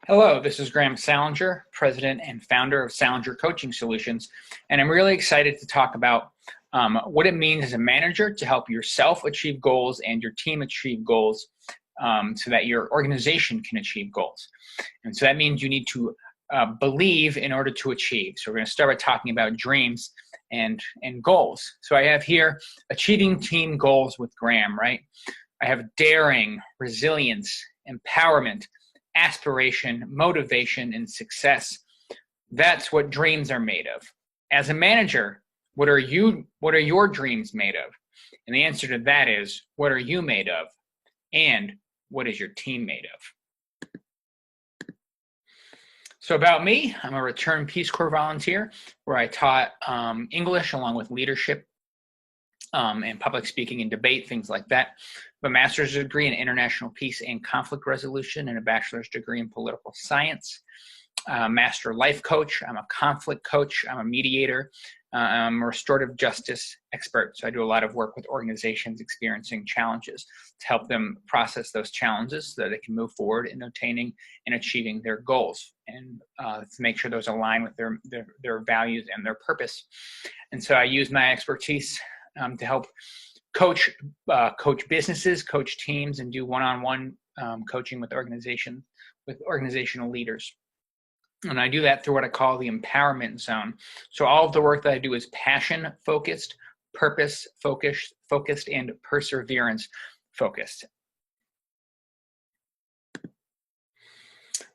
Hello, this is Graham Salinger, President and Founder of Salinger Coaching Solutions, and I'm really excited to talk about what it means as a manager to help yourself achieve goals and your team achieve goals so that your organization can achieve goals. And so that means you need to believe in order to achieve. So we're going to start by talking about dreams and goals. So I have here achieving team goals with Graham, right? I have daring, resilience, empowerment, aspiration, motivation, and success. That's what dreams are made of. As a manager, what are your dreams made of? And the answer to that is, what are you made of? And what is your team made of? So about me, I'm a returned Peace Corps volunteer where I taught English along with leadership and public speaking and debate, things like that. I have a master's degree in international peace and conflict resolution and a bachelor's degree in political science. Master life coach. I'm a conflict coach. I'm a mediator. I'm a restorative justice expert. So I do a lot of work with organizations experiencing challenges to help them process those challenges so that they can move forward in obtaining and achieving their goals and to make sure those align with their values and their purpose. And so I use my expertise to help coach businesses, coach teams, and do one-on-one coaching with organizations, with organizational leaders. And I do that through what I call the empowerment zone. So all of the work that I do is passion-focused, purpose-focused, and perseverance-focused.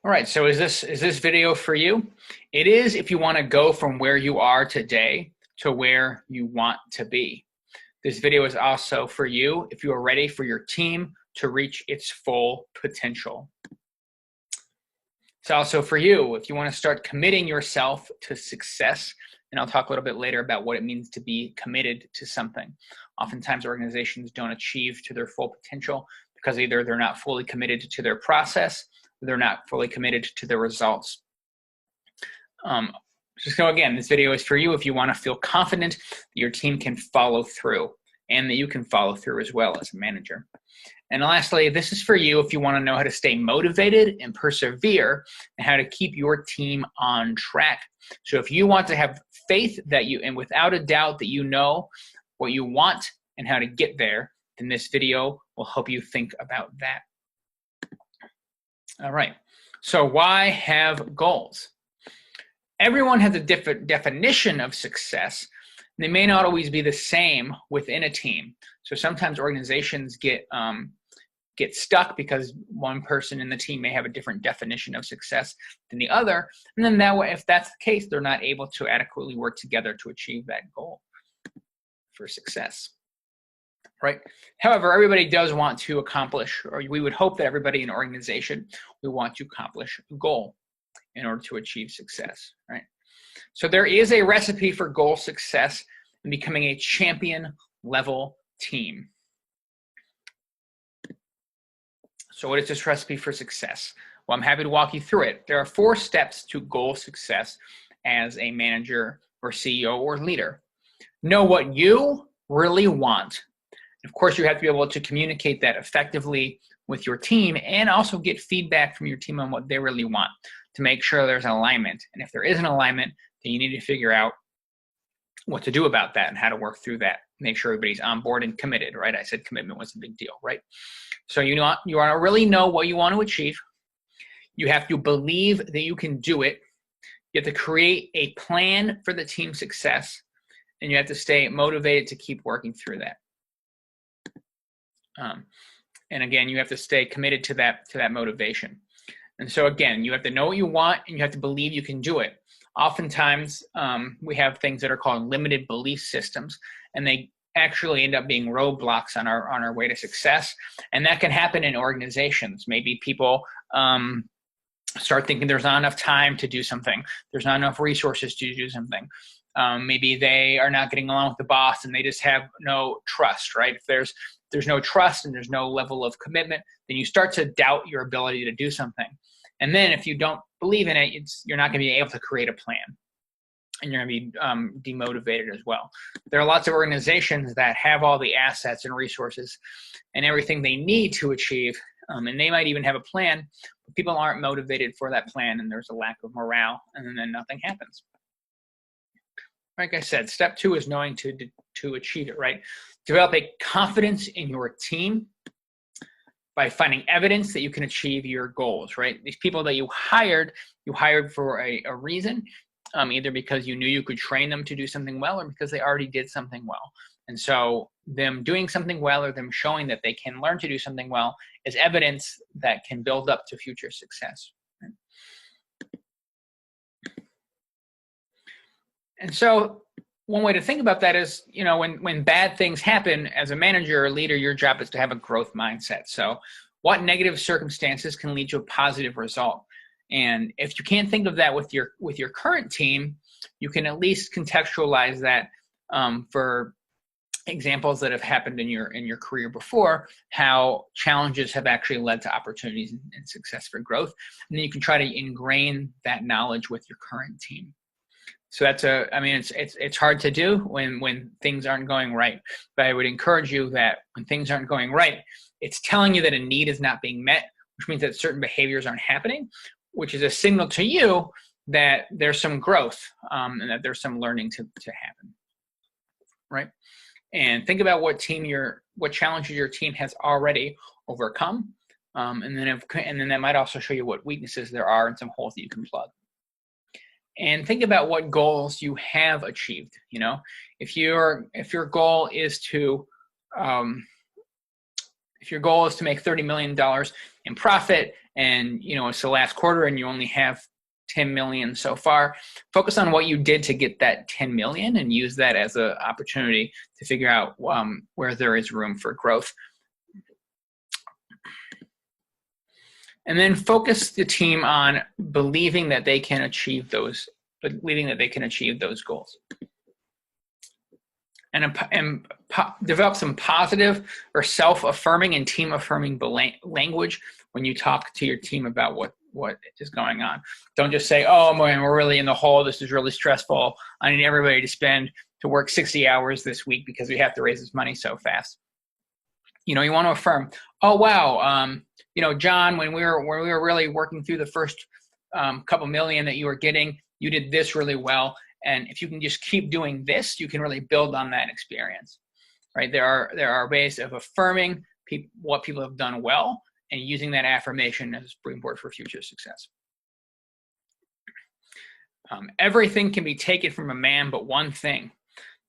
All right, so is this video for you? It is if you want to go from where you are today to where you want to be. This video is also for you if you are ready for your team to reach its full potential. It's also for you if you want to start committing yourself to success, and I'll talk a little bit later about what it means to be committed to something. Oftentimes organizations don't achieve to their full potential because either they're not fully committed to their process, or they're not fully committed to the results. So again, this video is for you if you want to feel confident that your team can follow through and that you can follow through as well as a manager. And lastly, this is for you if you want to know how to stay motivated and persevere and how to keep your team on track. So if you want to have faith that and without a doubt that you know what you want and how to get there, then this video will help you think about that. All right, so why have goals? Everyone has a different definition of success. They may not always be the same within a team. So sometimes organizations get stuck because one person in the team may have a different definition of success than the other. And then that way, if that's the case, they're not able to adequately work together to achieve that goal for success, right? However, everybody does want to accomplish, or we would hope that everybody in an organization would want to accomplish a goal in order to achieve success, right? So there is a recipe for goal success and becoming a champion level team. So what is this recipe for success? Well, I'm happy to walk you through it. There are 4 steps to goal success as a manager or CEO or leader. Know what you really want. Of course, you have to be able to communicate that effectively with your team and also get feedback from your team on what they really want to make sure there's an alignment. And if there is an alignment, then you need to figure out what to do about that and how to work through that. Make sure everybody's on board and committed, right? I said commitment was a big deal, right? So you want to really know what you want to achieve. You have to believe that you can do it. You have to create a plan for the team's success, and you have to stay motivated to keep working through that. And again, you have to stay committed to that motivation. And so again, you have to know what you want and you have to believe you can do it. Oftentimes, we have things that are called limited belief systems, and they actually end up being roadblocks on our way to success. And that can happen in organizations. Maybe people start thinking there's not enough time to do something. There's not enough resources to do something. Maybe they are not getting along with the boss and they just have no trust, right? If there's no trust and there's no level of commitment, then you start to doubt your ability to do something. And then if you don't believe in it, you're not going to be able to create a plan. And you're going to be demotivated as well. There are lots of organizations that have all the assets and resources and everything they need to achieve And they might even have a plan, but people aren't motivated for that plan, and there's a lack of morale, and then nothing happens. Like I said, step 2 is knowing to achieve it, right? Develop a confidence in your team by finding evidence that you can achieve your goals, right? These people that you hired for a reason, either because you knew you could train them to do something well or because they already did something well. And so them doing something well or them showing that they can learn to do something well is evidence that can build up to future success. Right? And so one way to think about that is, when bad things happen as a manager or leader, your job is to have a growth mindset. So what negative circumstances can lead to a positive result? And if you can't think of that with your current team, you can at least contextualize that for examples that have happened in your career before, how challenges have actually led to opportunities and success for growth. And then you can try to ingrain that knowledge with your current team. So it's hard to do when things aren't going right. But I would encourage you that when things aren't going right, it's telling you that a need is not being met, which means that certain behaviors aren't happening, which is a signal to you that there's some growth and that there's some learning to happen, right? And think about what challenges your team has already overcome, and then that might also show you what weaknesses there are and some holes that you can plug. And think about what goals you have achieved. If your goal is to make $30 million in profit, and it's the last quarter and you only have 10 million so far, focus on what you did to get that 10 million and use that as an opportunity to figure out where there is room for growth. And then focus the team on believing that they can achieve those goals. And develop some positive or self-affirming and team-affirming language when you talk to your team about what is going on. Don't just say, "Oh man, we're really in the hole. This is really stressful. I need everybody to work 60 hours this week because we have to raise this money so fast." You want to affirm, "Oh wow, John, when we were really working through the first couple million that you were getting, you did this really well. And if you can just keep doing this, you can really build on that experience." Right? There are ways of affirming what people have done well and using that affirmation as a springboard for future success. Everything can be taken from a man but one thing,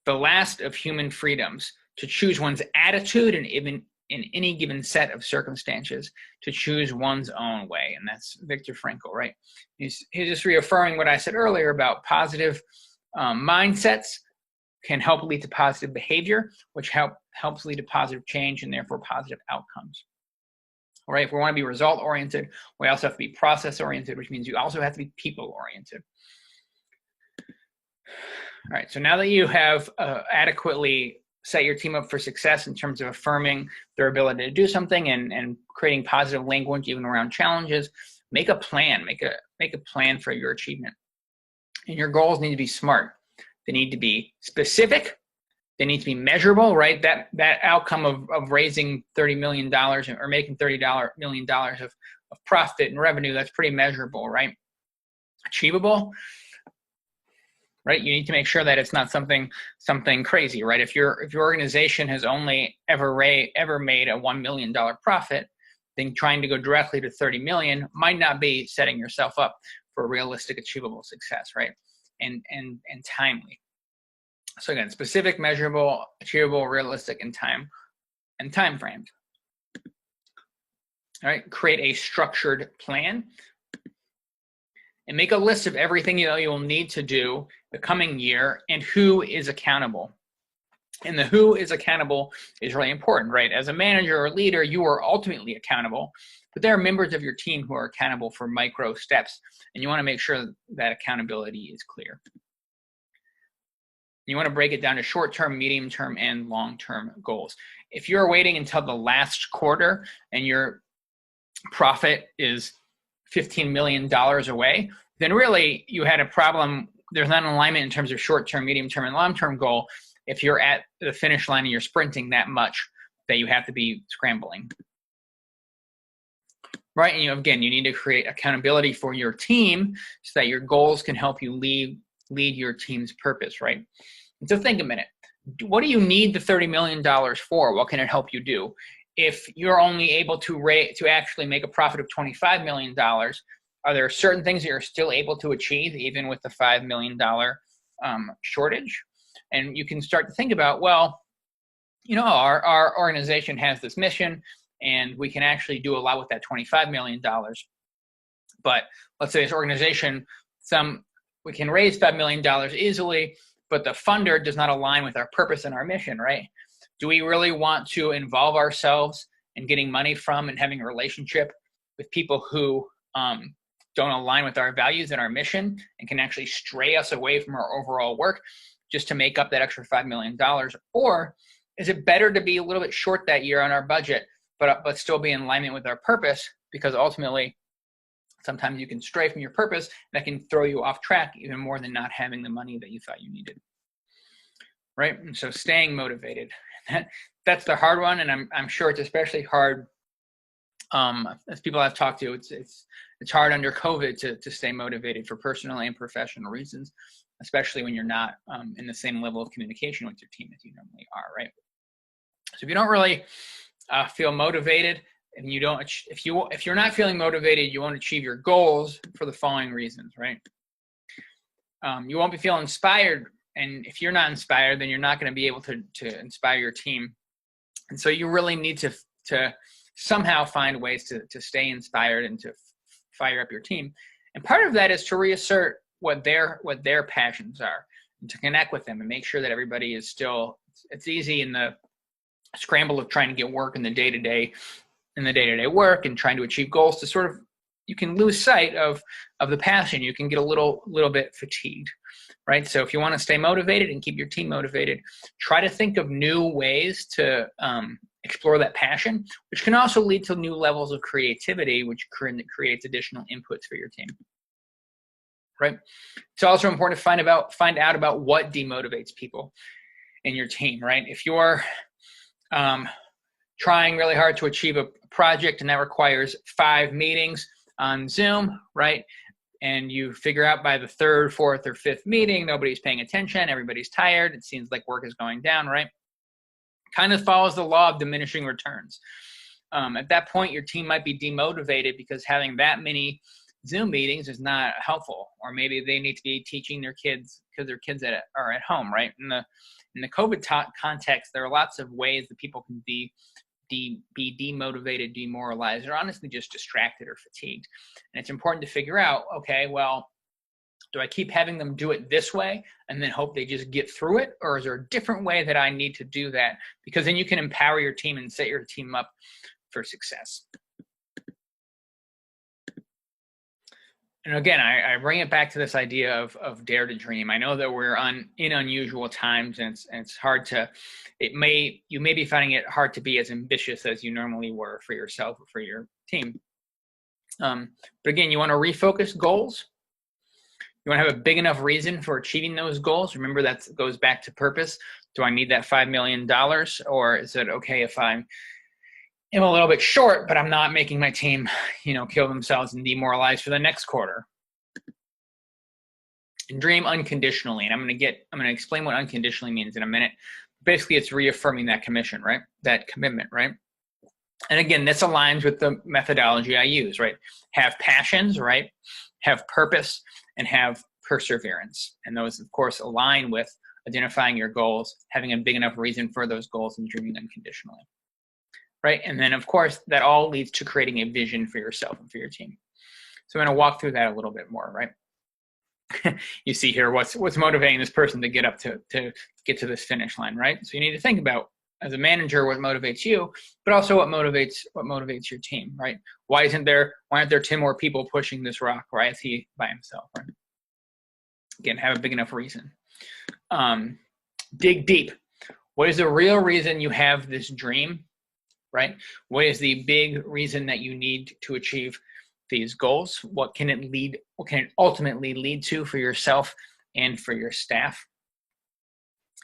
the last of human freedoms, to choose one's attitude and even in any given set of circumstances, to choose one's own way. And that's Viktor Frankl, right? He's just reaffirming what I said earlier about positive mindsets can help lead to positive behavior, which helps lead to positive change and therefore positive outcomes. All right, if we want to be result-oriented, we also have to be process-oriented, which means you also have to be people-oriented. All right, so now that you have adequately set your team up for success in terms of affirming their ability to do something and creating positive language even around challenges, make a plan. Make a plan for your achievement. And your goals need to be smart. They need to be specific. They need to be measurable, right? That outcome of raising $30 million or making $30 million of profit and revenue, that's pretty measurable, right? Achievable, right? You need to make sure that it's not something crazy, right? If your organization has only ever made a $1 million profit, then trying to go directly to 30 million might not be setting yourself up for realistic, achievable success, right? And timely. So again, specific, measurable, achievable, realistic, and time framed. All right, create a structured plan and make a list of everything you will need to do the coming year and who is accountable. And the who is accountable is really important, right? As a manager or leader, you are ultimately accountable, but there are members of your team who are accountable for micro steps, and you want to make sure that accountability is clear. You want to break it down to short-term, medium-term, and long-term goals. If you're waiting until the last quarter and your profit is $15 million away, then really you had a problem. There's not an alignment in terms of short-term, medium-term, and long-term goal if you're at the finish line and you're sprinting that much that you have to be scrambling. right? And again, you need to create accountability for your team so that your goals can help you lead your team's purpose, right? And so think a minute. What do you need the $30 million for? What can it help you do? If you're only able to actually make a profit of $25 million, are there certain things that you're still able to achieve even with the $5 million shortage? And you can start to think about, well, our organization has this mission and we can actually do a lot with that $25 million. But let's say this organization, we can raise $5 million easily, but the funder does not align with our purpose and our mission, right? Do we really want to involve ourselves in getting money from and having a relationship with people who don't align with our values and our mission and can actually stray us away from our overall work just to make up that extra $5 million? Or is it better to be a little bit short that year on our budget, but still be in alignment with our purpose? Because ultimately, sometimes you can stray from your purpose that can throw you off track even more than not having the money that you thought you needed, right? And so staying motivated, that's the hard one. And I'm sure it's especially hard as people I've talked to, it's hard under COVID to stay motivated for personal and professional reasons, especially when you're not in the same level of communication with your team as you normally are, right? So if you don't really feel motivated, and if you're not feeling motivated, you won't achieve your goals for the following reasons, right? You won't be feeling inspired, and if you're not inspired, then you're not going to be able to inspire your team. And so you really need to somehow find ways to stay inspired and to fire up your team. And part of that is to reassert what their passions are and to connect with them and make sure that everybody is still. It's easy in the scramble of trying to get work in the day-to-day work and trying to achieve goals to sort of, you can lose sight of the passion. You can get a little bit fatigued, right? So if you want to stay motivated and keep your team motivated, try to think of new ways to explore that passion, which can also lead to new levels of creativity, which creates additional inputs for your team, right? It's also important to find out about what demotivates people in your team, right? If you're trying really hard to achieve a project and that requires 5 meetings on Zoom, right? And you figure out by the 3rd, 4th, or 5th meeting, nobody's paying attention, everybody's tired, it seems like work is going down, right? Kind of follows the law of diminishing returns. At that point, your team might be demotivated because having that many Zoom meetings is not helpful, or maybe they need to be teaching their kids because their kids are at home, right? In the COVID context, there are lots of ways that people can be demotivated, demoralized, or honestly just distracted or fatigued. And it's important to figure out, okay, well, do I keep having them do it this way and then hope they just get through it? Or is there a different way that I need to do that? Because then you can empower your team and set your team up for success. And again, I bring it back to this idea of dare to dream. I know that we're in unusual times, and it's hard to. You may be finding it hard to be as ambitious as you normally were for yourself or for your team. But again, you want to refocus goals. You want to have a big enough reason for achieving those goals. Remember, that goes back to purpose. Do I need that $5 million, or is it okay if I'm a little bit short, but I'm not making my team, kill themselves and demoralize for the next quarter? And dream unconditionally. And I'm going to explain what unconditionally means in a minute. Basically, it's reaffirming that commitment, right? And again, this aligns with the methodology I use, right? Have passions, right? Have purpose, and have perseverance. And those, of course, align with identifying your goals, having a big enough reason for those goals, and dreaming unconditionally. Right? And then, of course, that all leads to creating a vision for yourself and for your team. So I'm going to walk through that a little bit more, right? You see here what's motivating this person to get up to get to this finish line, right? So you need to think about, as a manager, what motivates you, but also what motivates your team, right? Why aren't there 10 more people pushing this rock? Why is he by himself, right? Again, have a big enough reason. Dig deep. What is the real reason you have this dream? Right? What is the big reason that you need to achieve these goals? What can it ultimately lead to for yourself and for your staff?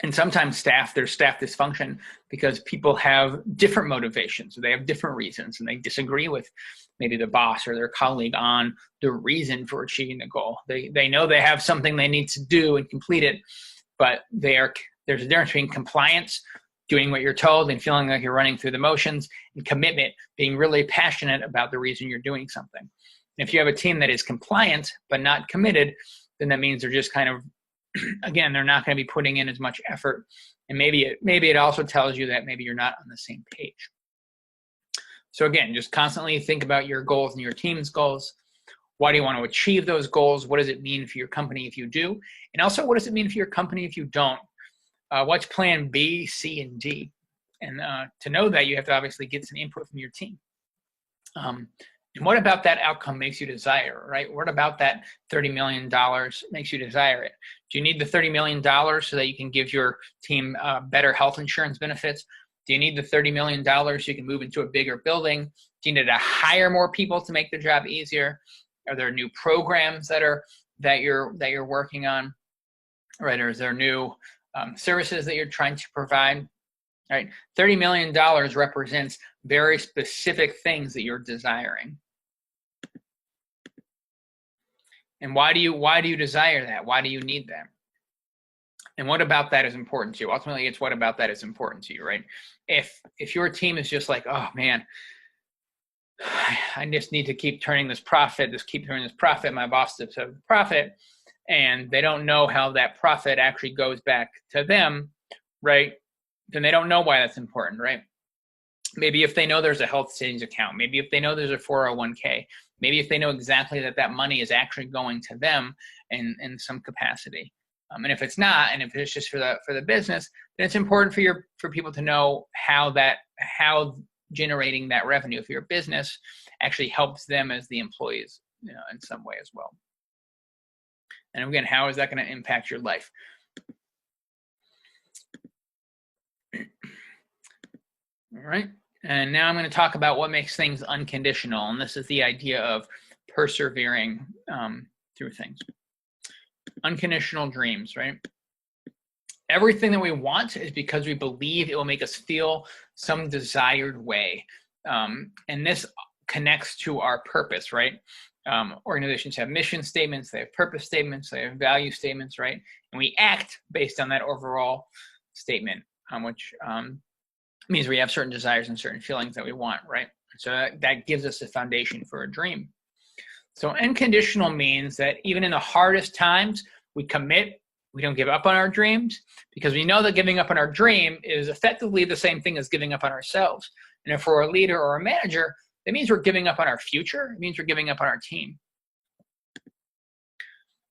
And sometimes there's staff dysfunction because people have different motivations. So they have different reasons and they disagree with maybe the boss or their colleague on the reason for achieving the goal. They know they have something they need to do and complete it, but there's a difference between compliance, doing what you're told and feeling like you're running through the motions, and commitment, being really passionate about the reason you're doing something. And if you have a team that is compliant but not committed, then that means they're just kind of, again, they're not going to be putting in as much effort. And maybe it also tells you that maybe you're not on the same page. So again, just constantly think about your goals and your team's goals. Why do you want to achieve those goals? What does it mean for your company if you do? And also, what does it mean for your company if you don't? What's plan B, C, and D? And to know that, you have to obviously get some input from your team. And what about that outcome makes you desire, right? What about that $30 million makes you desire it? Do you need the $30 million so that you can give your team better health insurance benefits? Do you need the $30 million so you can move into a bigger building? Do you need to hire more people to make the job easier? Are there new programs that you're working on, right? Or is there new services that you're trying to provide? Right, $30 million represents very specific things that you're desiring. And why do you desire that? Why do you need that? And what about that is important to you? Ultimately, it's what about that is important to you, right? If your team is just like, oh man, I just need to keep turning this profit, my boss does have profit, and they don't know how that profit actually goes back to them, right? Then they don't know why that's important, right? Maybe if they know there's a health savings account, maybe if they know there's a 401k, maybe if they know exactly that money is actually going to them in some capacity. And if it's not, and if it's just for the business, then it's important for people to know how generating that revenue for your business actually helps them as the employees, in some way as well. And again, how is that going to impact your life? All right, and now I'm going to talk about what makes things unconditional, and this is the idea of persevering through things. Unconditional dreams, right? Everything that we want is because we believe it will make us feel some desired way, and this connects to our purpose, right? Organizations have mission statements, they have purpose statements, they have value statements, right? And we act based on that overall statement, which means we have certain desires and certain feelings that we want, right? So that gives us a foundation for a dream. So unconditional means that even in the hardest times, we commit, we don't give up on our dreams, because we know that giving up on our dream is effectively the same thing as giving up on ourselves. And if we're a leader or a manager, that means we're giving up on our future. It means we're giving up on our team.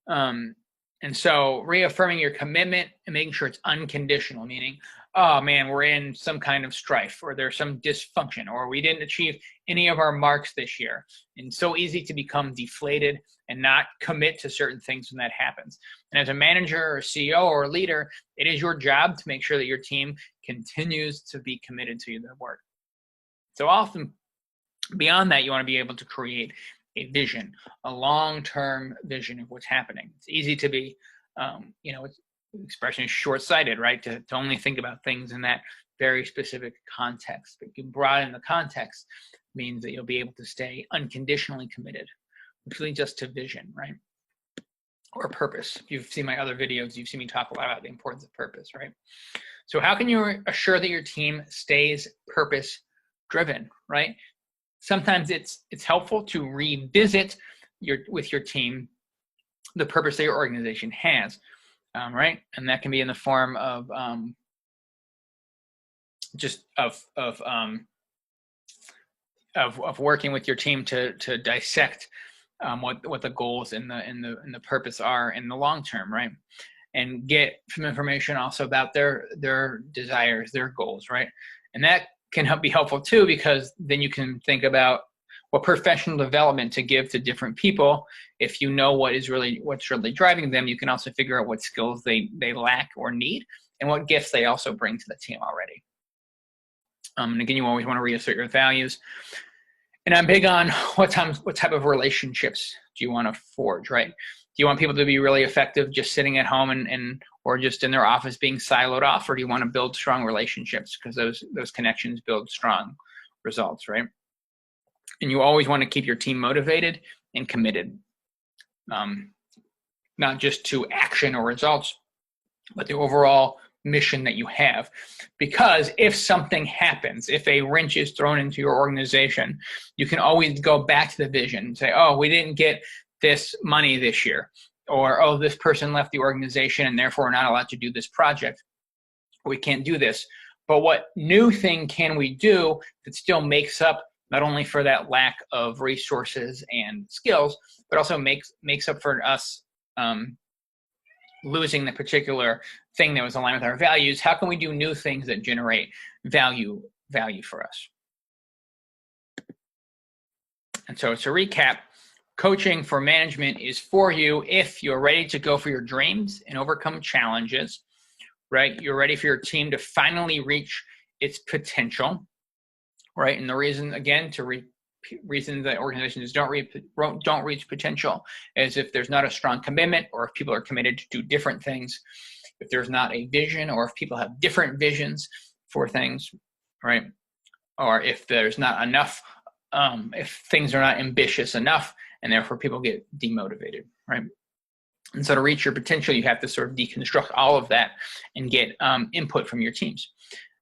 And so reaffirming your commitment and making sure it's unconditional, meaning, oh man, we're in some kind of strife, or there's some dysfunction, or we didn't achieve any of our marks this year. And so easy to become deflated and not commit to certain things when that happens. And as a manager or CEO or a leader, it is your job to make sure that your team continues to be committed to their work. So often beyond that, you want to be able to create a vision, a long-term vision of what's happening. It's easy to be, expression is short-sighted, right? To only think about things in that very specific context. But you broaden the context means that you'll be able to stay unconditionally committed, which leads us to vision, right? Or purpose. If you've seen my other videos, you've seen me talk a lot about the importance of purpose, right? So how can you assure that your team stays purpose-driven, right? Sometimes it's helpful to revisit with your team the purpose that your organization has, right? And that can be in the form of of working with your team to dissect what the goals and the purpose are in the long term, right? And get some information also about their desires, their goals, right? And that can be helpful too, because then you can think about what professional development to give to different people. If you know what's really driving them, you can also figure out what skills they lack or need, and what gifts they also bring to the team already. And again, you always want to reassert your values. And I'm big on what type of relationships do you want to forge, right? Do you want people to be really effective just sitting at home and or just in their office being siloed off, or do you want to build strong relationships? Because those connections build strong results, right? And you always want to keep your team motivated and committed, not just to action or results, but the overall mission that you have. Because if something happens, if a wrench is thrown into your organization, you can always go back to the vision and say, oh, we didn't get this money this year, or oh, this person left the organization and therefore we're not allowed to do this project. We can't do this. But what new thing can we do that still makes up not only for that lack of resources and skills, but also makes up for us losing the particular thing that was aligned with our values? How can we do new things that generate value for us? And so to recap, coaching for management is for you if you're ready to go for your dreams and overcome challenges, right? You're ready for your team to finally reach its potential, right? And the reason, again, reason that organizations don't reach potential is if there's not a strong commitment, or if people are committed to do different things, if there's not a vision, or if people have different visions for things, right? Or if there's not enough, if things are not ambitious enough, and therefore people get demotivated, right? And so to reach your potential, you have to sort of deconstruct all of that and get input from your teams,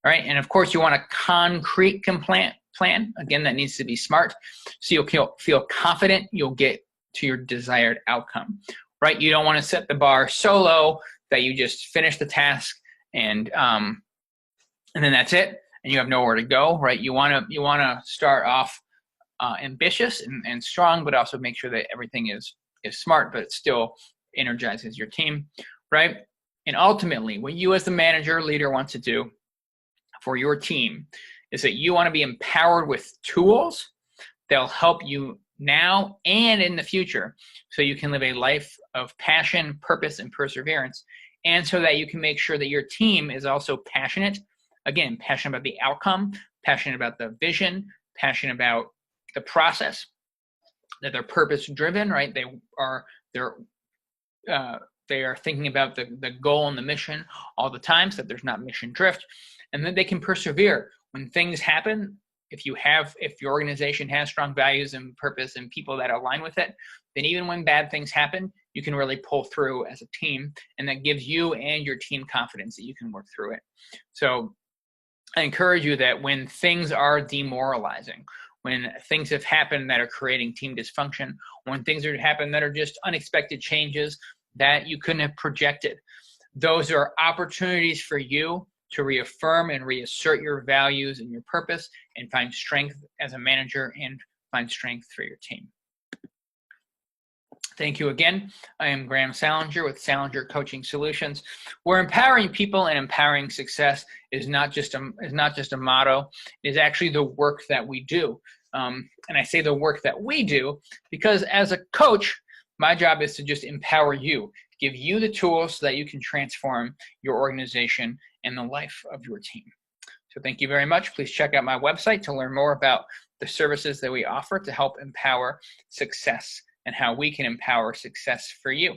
all right? And of course, you want a concrete plan. Again, that needs to be smart, so you'll feel confident you'll get to your desired outcome, right? You don't want to set the bar so low that you just finish the task and then that's it, and you have nowhere to go, right? You want to start off ambitious and strong, but also make sure that everything is smart, but it still energizes your team, right? And ultimately, what you as the manager, leader, want to do for your team is that you want to be empowered with tools that'll help you now and in the future, so you can live a life of passion, purpose, and perseverance, and so that you can make sure that your team is also passionate, again, passionate about the outcome, passionate about the vision, passionate about the process, that they're purpose driven, right? They are thinking about the goal and the mission all the time, so that there's not mission drift, and then they can persevere when things happen. If your organization has strong values and purpose and people that align with it, then even when bad things happen, you can really pull through as a team, and that gives you and your team confidence that you can work through it. So I encourage you that when things are demoralizing, when things have happened that are creating team dysfunction, when things are happening that are just unexpected changes that you couldn't have projected, those are opportunities for you to reaffirm and reassert your values and your purpose, and find strength as a manager and find strength for your team. Thank you again. I am Graham Salinger with Salinger Coaching Solutions, where empowering people and empowering success is not just a motto. It is actually the work that we do. And I say the work that we do because as a coach, my job is to just empower you, give you the tools so that you can transform your organization and the life of your team. So thank you very much. Please check out my website to learn more about the services that we offer to help empower success and how we can empower success for you.